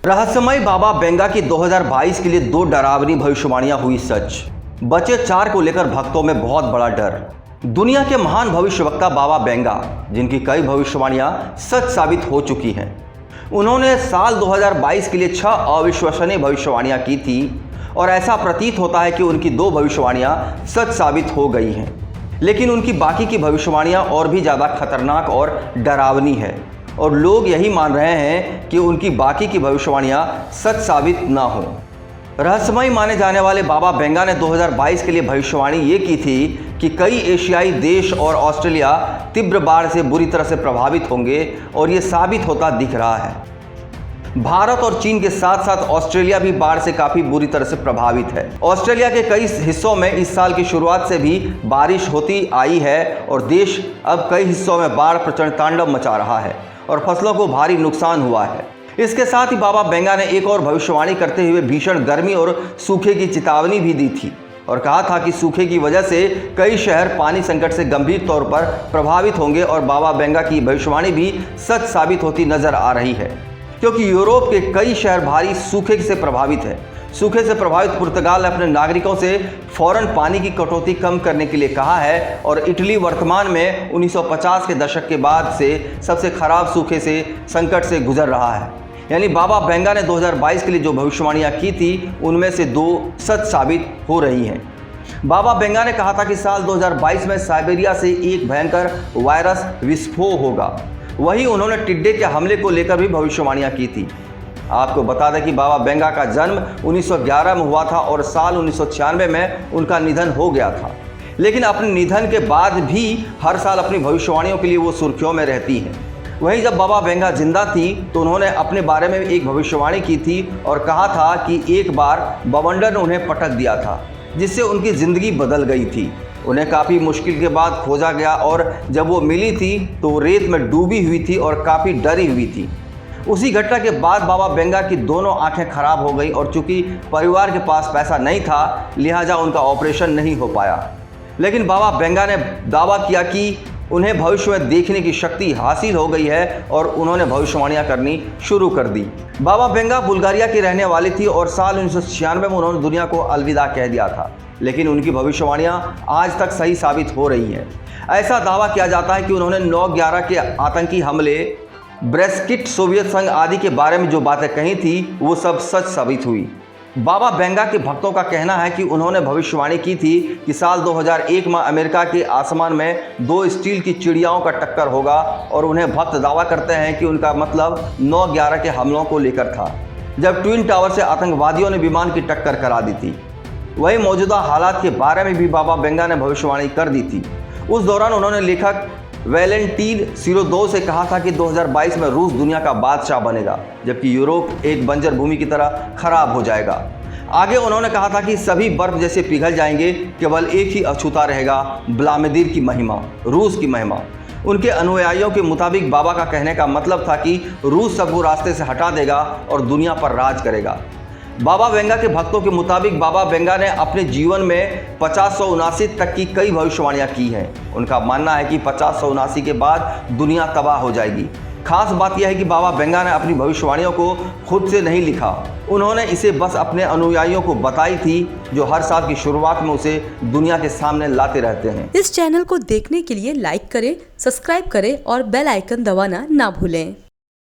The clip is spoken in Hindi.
रहस्यमय बाबा बेंगा की 2022 के लिए 2 डरावनी भविष्यवाणियां हुई सच। बचे 4 को लेकर भक्तों में बहुत बड़ा डर। दुनिया के महान भविष्यवक्ता बाबा बेंगा, जिनकी कई भविष्यवाणियां सच साबित हो चुकी हैं, उन्होंने साल 2022 के लिए 6 अविश्वसनीय भविष्यवाणियां की थी और ऐसा प्रतीत होता है कि उनकी 2 भविष्यवाणियां सच साबित हो गई हैं। लेकिन उनकी बाकी की भविष्यवाणियां और भी ज़्यादा खतरनाक और डरावनी है और लोग यही मान रहे हैं कि उनकी बाकी की भविष्यवाणियां सच साबित ना हो। रहस्यमय माने जाने वाले बाबा बेंगा ने 2022 के लिए भविष्यवाणी ये की थी कि कई एशियाई देश और ऑस्ट्रेलिया तीव्र बाढ़ से बुरी तरह से प्रभावित होंगे और ये साबित होता दिख रहा है। भारत और चीन के साथ साथ ऑस्ट्रेलिया भी बाढ़ से काफी बुरी तरह से प्रभावित है। ऑस्ट्रेलिया के कई हिस्सों में इस साल की शुरुआत से भी बारिश होती आई है और देश अब कई हिस्सों में बाढ़ प्रचंड तांडव मचा रहा है और फसलों को भारी नुकसान हुआ है। इसके साथ ही बाबा बेंगा ने एक और भविष्यवाणी करते हुए भीषण गर्मी और सूखे की चेतावनी भी दी थी और कहा था कि सूखे की वजह से कई शहर पानी संकट से गंभीर तौर पर प्रभावित होंगे और बाबा बेंगा की भविष्यवाणी भी सच साबित होती नजर आ रही है, क्योंकि यूरोप के कई शहर भारी सूखे से प्रभावित है। सूखे से प्रभावित पुर्तगाल ने अपने नागरिकों से फौरन पानी की कटौती कम करने के लिए कहा है और इटली वर्तमान में 1950 के दशक के बाद से सबसे खराब सूखे से संकट से गुजर रहा है। यानी बाबा बेंगा ने 2022 के लिए जो भविष्यवाणियां की थी उनमें से 2 सच साबित हो रही हैं। बाबा बेंगा ने कहा था कि साल 2022 में साइबेरिया से एक भयंकर वायरस विस्फोट होगा। वहीं उन्होंने टिड्डे के हमले को लेकर भी भविष्यवाणियां की थी। आपको बता दें कि बाबा बेंगा का जन्म 1911 में हुआ था और साल 1996 में उनका निधन हो गया था। लेकिन अपने निधन के बाद भी हर साल अपनी भविष्यवाणियों के लिए वो सुर्खियों में रहती हैं। वहीं जब बाबा बेंगा जिंदा थी तो उन्होंने अपने बारे में एक भविष्यवाणी की थी और कहा था कि एक बार बवंडर ने उन्हें पटक दिया था, जिससे उनकी ज़िंदगी बदल गई थी। उन्हें काफ़ी मुश्किल के बाद खोजा गया और जब वो मिली थी तो रेत में डूबी हुई थी और काफ़ी डरी हुई थी। उसी घटना के बाद बाबा बेंगा की दोनों आंखें खराब हो गई और चूंकि परिवार के पास पैसा नहीं था, लिहाजा उनका ऑपरेशन नहीं हो पाया। लेकिन बाबा बेंगा ने दावा किया कि उन्हें भविष्य में देखने की शक्ति हासिल हो गई है और उन्होंने भविष्यवाणियां करनी शुरू कर दी। बाबा बेंगा बुल्गारिया की रहने वाली थी और साल 1996 में उन्होंने दुनिया को अलविदा कह दिया था, लेकिन उनकी भविष्यवाणियां आज तक सही साबित हो रही हैं। ऐसा दावा किया जाता है कि उन्होंने 9/11 के आतंकी हमले, ब्रेक्सिट, सोवियत संघ आदि के बारे में जो बातें कही थी वो सब सच साबित हुई। बाबा बेंगा के भक्तों का कहना है कि उन्होंने भविष्यवाणी की थी कि साल 2001 में अमेरिका के आसमान में 2 स्टील की चिड़ियाओं का टक्कर होगा और उन्हें भक्त दावा करते हैं कि उनका मतलब 9/11 के हमलों को लेकर था, जब ट्विन टावर से आतंकवादियों ने विमान की टक्कर करा दी थी। वही मौजूदा हालात के बारे में भी बाबा बेंगा ने भविष्यवाणी कर दी थी। उस दौरान उन्होंने लेखक वैलेंटीन सिरोदो से कहा था कि 2022 में रूस दुनिया का बादशाह बनेगा, जबकि यूरोप एक बंजर भूमि की तरह खराब हो जाएगा। आगे उन्होंने कहा था कि सभी बर्फ जैसे पिघल जाएंगे, केवल एक ही अछूता रहेगा, व्लादिमीर की महिमा, रूस की महिमा। उनके अनुयायियों के मुताबिक बाबा का कहने का मतलब था कि रूस सबको रास्ते से हटा देगा और दुनिया पर राज करेगा। बाबा बेंगा के भक्तों के मुताबिक बाबा बेंगा ने अपने जीवन में 50-79 तक की कई भविष्यवाणियां की हैं। उनका मानना है कि 50-79 के बाद दुनिया तबाह हो जाएगी। खास बात यह है कि बाबा बेंगा ने अपनी भविष्यवाणियों को खुद से नहीं लिखा, उन्होंने इसे बस अपने अनुयायियों को बताई थी, जो हर साल की शुरुआत में उसे दुनिया के सामने लाते रहते हैं। इस चैनल को देखने के लिए लाइक करें, सब्सक्राइब करें और बेल आइकन दबाना ना भूलें।